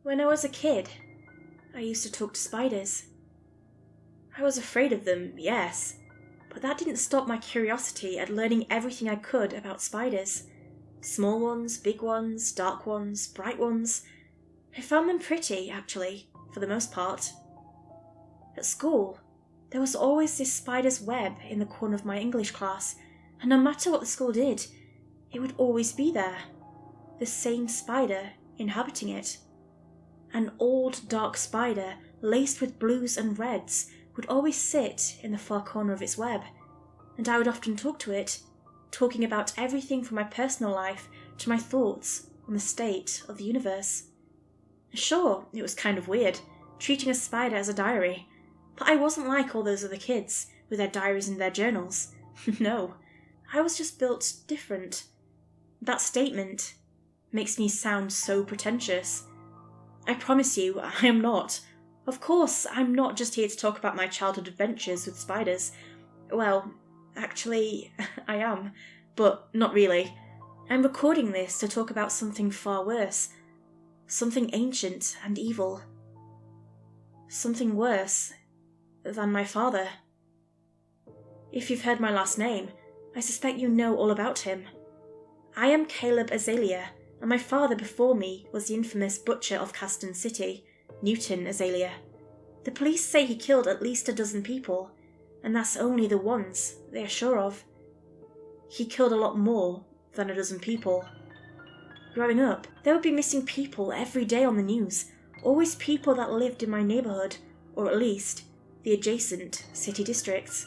When I was a kid, I used to talk to spiders. I was afraid of them, yes, but that didn't stop my curiosity at learning everything I could about spiders. Small ones, big ones, dark ones, bright ones. I found them pretty, actually, for the most part. At school, there was always this spider's web in the corner of my English class, and no matter what the school did, it would always be there. The same spider inhabiting it. An old dark spider, laced with blues and reds, would always sit in the far corner of its web, and I would often talk to it, talking about everything from my personal life to my thoughts on the state of the universe. Sure, it was kind of weird, treating a spider as a diary, but I wasn't like all those other kids, with their diaries and their journals. No, I was just built different. That statement makes me sound so pretentious. I promise you, I am not. Of course, I'm not just here to talk about my childhood adventures with spiders. Well, actually, I am, but not really. I'm recording this to talk about something far worse. Something ancient and evil. Something worse than my father. If you've heard my last name, I suspect you know all about him. I am Caleb Azalea, and my father before me was the infamous butcher of Caston City, Newton Azalea. The police say he killed at least a dozen people, and that's only the ones they are sure of. He killed a lot more than a dozen people. Growing up, there would be missing people every day on the news, always people that lived in my neighbourhood, or at least the adjacent city districts.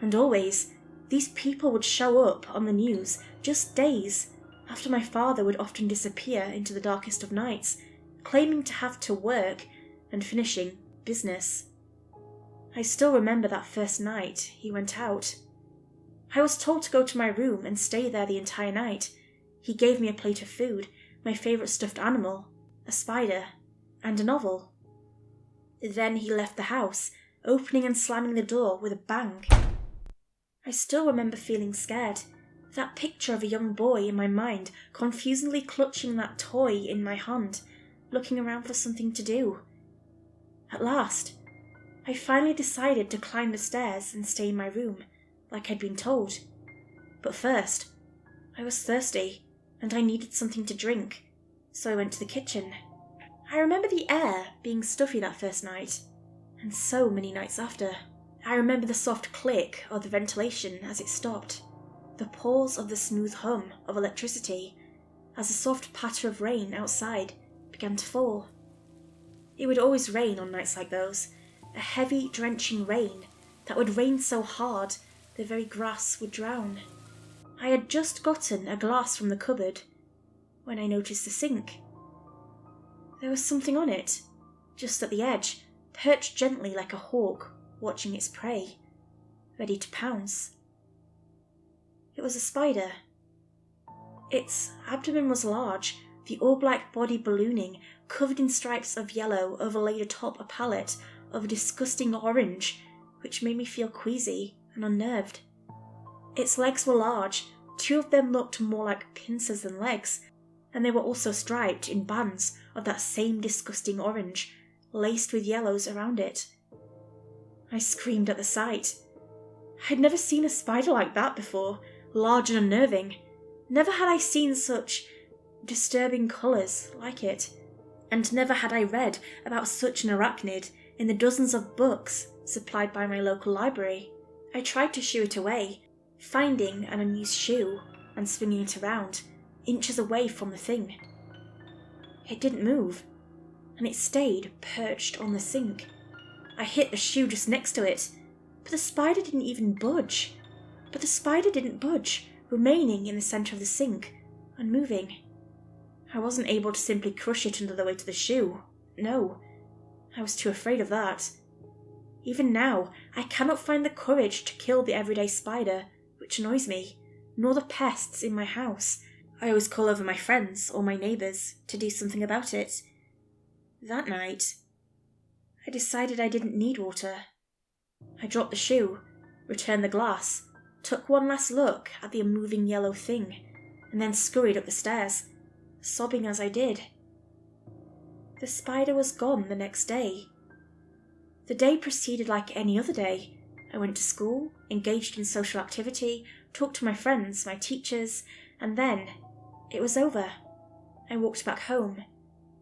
And always, these people would show up on the news just days after my father would often disappear into the darkest of nights, claiming to have to work and finishing business. I still remember that first night he went out. I was told to go to my room and stay there the entire night. He gave me a plate of food, my favourite stuffed animal, a spider, and a novel. Then he left the house, opening and slamming the door with a bang. I still remember feeling scared, that picture of a young boy in my mind confusingly clutching that toy in my hand, looking around for something to do. At last, I finally decided to climb the stairs and stay in my room, like I'd been told. But first, I was thirsty, and I needed something to drink, so I went to the kitchen. I remember the air being stuffy that first night, and so many nights after. I remember the soft click of the ventilation as it stopped, the pause of the smooth hum of electricity as the soft patter of rain outside began to fall. It would always rain on nights like those, a heavy, drenching rain that would rain so hard the very grass would drown. I had just gotten a glass from the cupboard when I noticed the sink. There was something on it, just at the edge, perched gently like a hawk watching its prey, ready to pounce. It was a spider. Its abdomen was large, the all-black body ballooning, covered in stripes of yellow overlaid atop a palette of a disgusting orange, which made me feel queasy and unnerved. Its legs were large, 2 of them looked more like pincers than legs, and they were also striped in bands of that same disgusting orange, laced with yellows around it. I screamed at the sight. I'd never seen a spider like that before, large and unnerving. Never had I seen such disturbing colours like it, and never had I read about such an arachnid in the dozens of books supplied by my local library. I tried to shoo it away, finding an unused shoe and swinging it around, inches away from the thing. It didn't move, and it stayed perched on the sink. I hit the shoe just next to it, but the spider didn't budge, remaining in the centre of the sink, unmoving. I wasn't able to simply crush it under the weight of the shoe. No, I was too afraid of that. Even now, I cannot find the courage to kill the everyday spider, which annoys me, nor the pests in my house. I always call over my friends or my neighbours to do something about it. That night, I decided I didn't need water. I dropped the shoe, returned the glass, took one last look at the unmoving yellow thing, and then scurried up the stairs, sobbing as I did. The spider was gone the next day. The day proceeded like any other day. I went to school, engaged in social activity, talked to my friends, my teachers, and then it was over. I walked back home,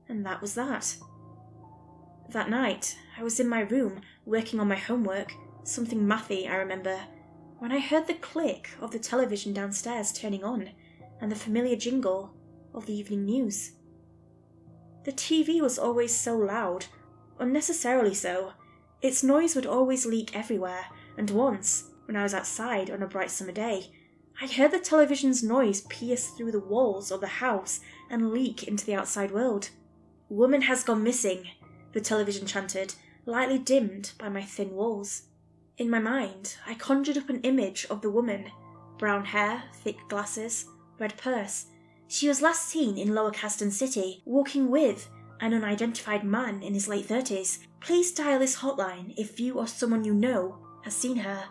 and that was that. That night, I was in my room, working on my homework, something mathy, I remember, when I heard the click of the television downstairs turning on, and the familiar jingle of the evening news. The TV was always so loud, unnecessarily so. Its noise would always leak everywhere, and once, when I was outside on a bright summer day, I heard the television's noise pierce through the walls of the house and leak into the outside world. "Woman has gone missing," the television chanted, lightly dimmed by my thin walls. In my mind, I conjured up an image of the woman. Brown hair, thick glasses, red purse. She was last seen in Lower Caston City, walking with an unidentified man in his late 30s. Please dial this hotline if you or someone you know has seen her.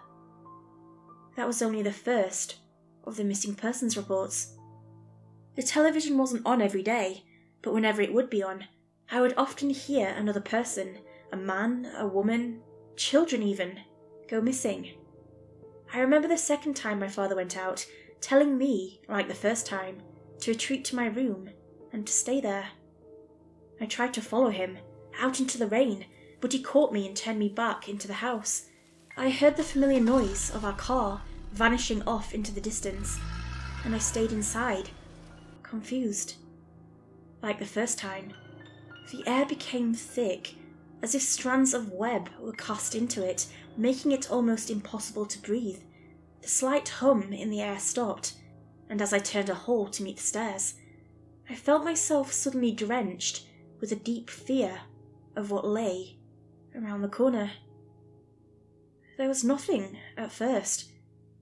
That was only the first of the missing persons reports. The television wasn't on every day, but whenever it would be on, I would often hear another person, a man, a woman, children even, go missing. I remember the second time my father went out, telling me, like the first time, to retreat to my room and to stay there. I tried to follow him, out into the rain, but he caught me and turned me back into the house. I heard the familiar noise of our car vanishing off into the distance, and I stayed inside, confused. Like the first time, the air became thick, as if strands of web were cast into it, making it almost impossible to breathe. The slight hum in the air stopped, and as I turned a hole to meet the stairs, I felt myself suddenly drenched with a deep fear of what lay around the corner. There was nothing at first,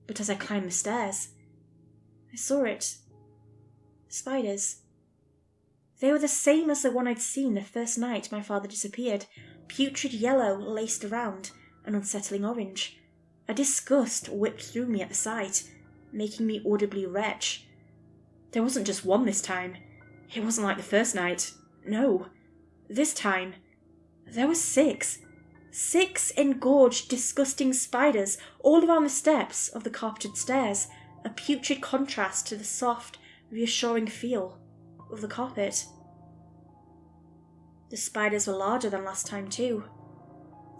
but as I climbed the stairs, I saw it. Spiders. They were the same as the one I'd seen the first night my father disappeared, putrid yellow laced around an unsettling orange. A disgust whipped through me at the sight, making me audibly retch. There wasn't just one this time. It wasn't like the first night. No. This time, there were 6. 6 engorged, disgusting spiders all around the steps of the carpeted stairs, a putrid contrast to the soft, reassuring feel of the carpet. The spiders were larger than last time too.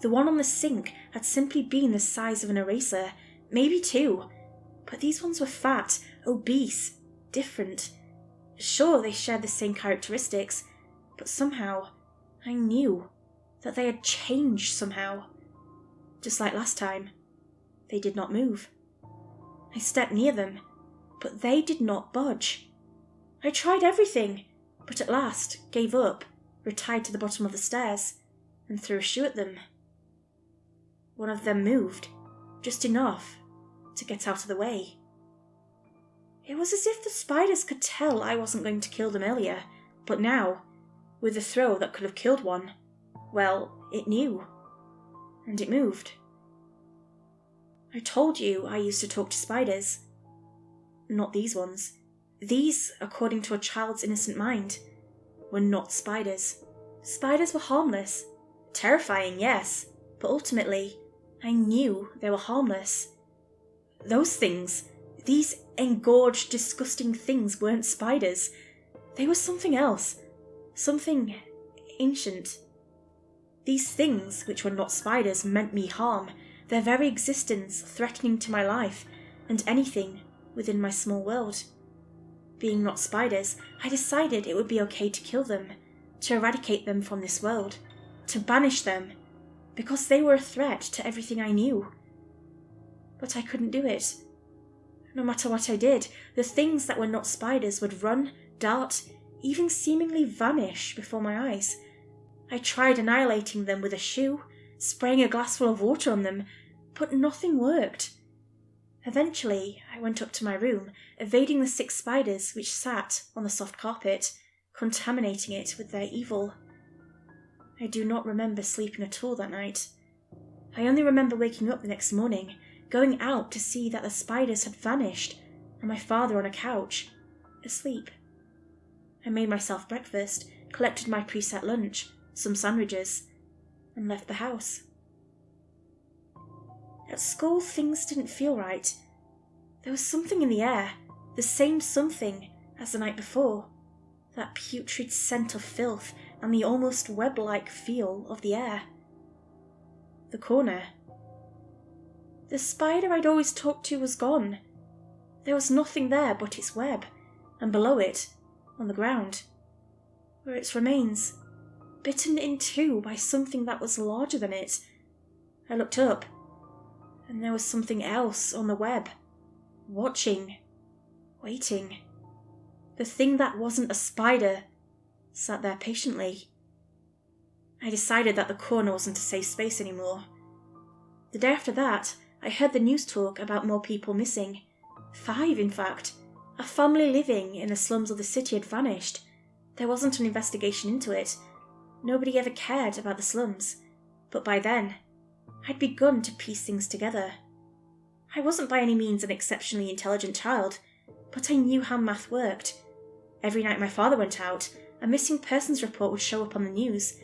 The one on the sink had simply been the size of an eraser, maybe 2, but these ones were fat, obese, different. Sure, they shared the same characteristics, but somehow I knew that they had changed somehow. Just like last time, they did not move. I stepped near them, but they did not budge. I tried everything, but at last gave up, retired to the bottom of the stairs, and threw a shoe at them. One of them moved, just enough to get out of the way. It was as if the spiders could tell I wasn't going to kill them earlier, but now, with a throw that could have killed one, well, it knew, and it moved. I told you I used to talk to spiders. Not these ones. These, according to a child's innocent mind, were not spiders. Spiders were harmless. Terrifying, yes, but ultimately, I knew they were harmless. Those things, these engorged, disgusting things weren't spiders. They were something else. Something ancient. These things, which were not spiders, meant me harm, their very existence threatening to my life and anything within my small world. Being not spiders, I decided it would be okay to kill them, to eradicate them from this world, to banish them, because they were a threat to everything I knew. But I couldn't do it. No matter what I did, the things that were not spiders would run, dart, even seemingly vanish before my eyes. I tried annihilating them with a shoe, spraying a glassful of water on them, but nothing worked. Eventually, I went up to my room, evading the 6 spiders which sat on the soft carpet, contaminating it with their evil. I do not remember sleeping at all that night. I only remember waking up the next morning, going out to see that the spiders had vanished, and my father on a couch, asleep. I made myself breakfast, collected my preset lunch, some sandwiches, and left the house. At school, things didn't feel right. There was something in the air, the same something as the night before, that putrid scent of filth and the almost web-like feel of the air. The corner. The spider I'd always talked to was gone. There was nothing there but its web, and below it, on the ground, were its remains, bitten in two by something that was larger than it. I looked up, and there was something else on the web, watching, waiting. The thing that wasn't a spider sat there patiently. I decided that the corner wasn't a safe space anymore. The day after that, I heard the news talk about more people missing. 5, in fact. A family living in the slums of the city had vanished. There wasn't an investigation into it. Nobody ever cared about the slums. But by then, I'd begun to piece things together. I wasn't by any means an exceptionally intelligent child, but I knew how math worked. Every night my father went out, a missing persons report would show up on the news.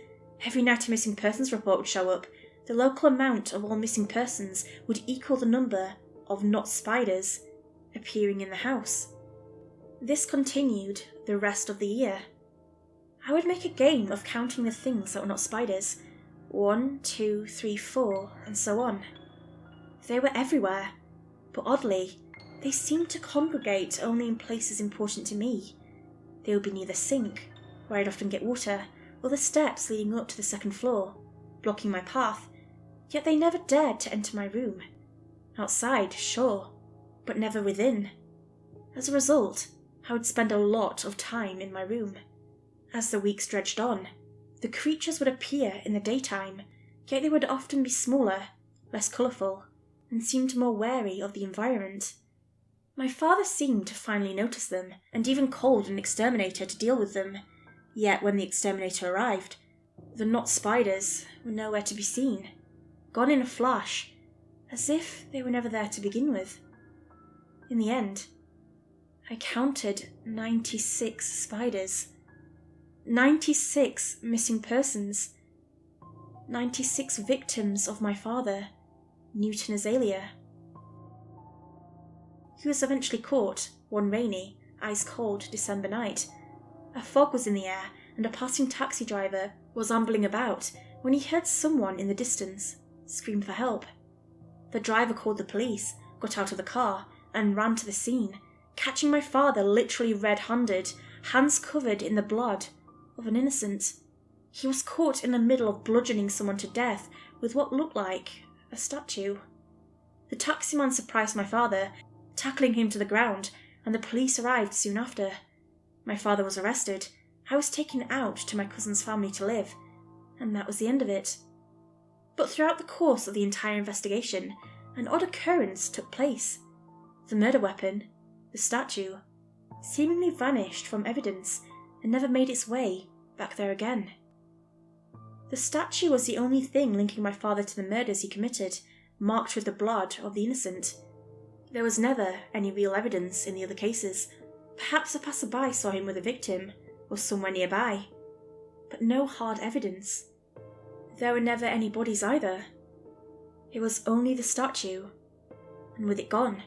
Every night a missing persons report would show up, the local amount of all missing persons would equal the number of not spiders appearing in the house. This continued the rest of the year. I would make a game of counting the things that were not spiders. 1, 2, 3, 4, and so on. They were everywhere, but oddly, they seemed to congregate only in places important to me. They would be near the sink, where I'd often get water, or the steps leading up to the second floor, blocking my path, yet they never dared to enter my room. Outside, sure, but never within. As a result, I would spend a lot of time in my room. As the weeks stretched on, the creatures would appear in the daytime, yet they would often be smaller, less colourful, and seemed more wary of the environment. My father seemed to finally notice them, and even called an exterminator to deal with them. Yet when the exterminator arrived, the not spiders were nowhere to be seen, gone in a flash, as if they were never there to begin with. In the end, I counted 96 spiders. 96 missing persons. 96 victims of my father, Newton Azalea. He was eventually caught one rainy, ice-cold December night. A fog was in the air, and a passing taxi driver was ambling about when he heard someone in the distance scream for help. The driver called the police, got out of the car, and ran to the scene, catching my father literally red-handed, hands covered in the blood of an innocent. He was caught in the middle of bludgeoning someone to death with what looked like a statue. The taximan surprised my father, tackling him to the ground, and the police arrived soon after. My father was arrested. I was taken out to my cousin's family to live, and that was the end of it. But throughout the course of the entire investigation, an odd occurrence took place. The murder weapon, the statue, seemingly vanished from evidence and never made its way back there again. The statue was the only thing linking my father to the murders he committed, marked with the blood of the innocent. There was never any real evidence in the other cases. Perhaps a passerby saw him with a victim, or somewhere nearby. But no hard evidence. There were never any bodies either. It was only the statue, and with it gone,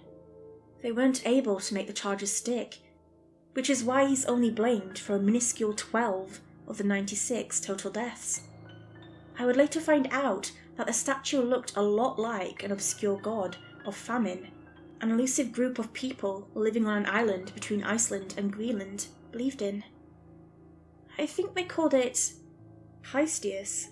they weren't able to make the charges stick, which is why he's only blamed for a minuscule 12 of the 96 total deaths. I would later find out that the statue looked a lot like an obscure god of famine an elusive group of people living on an island between Iceland and Greenland believed in. I think they called it Heistius.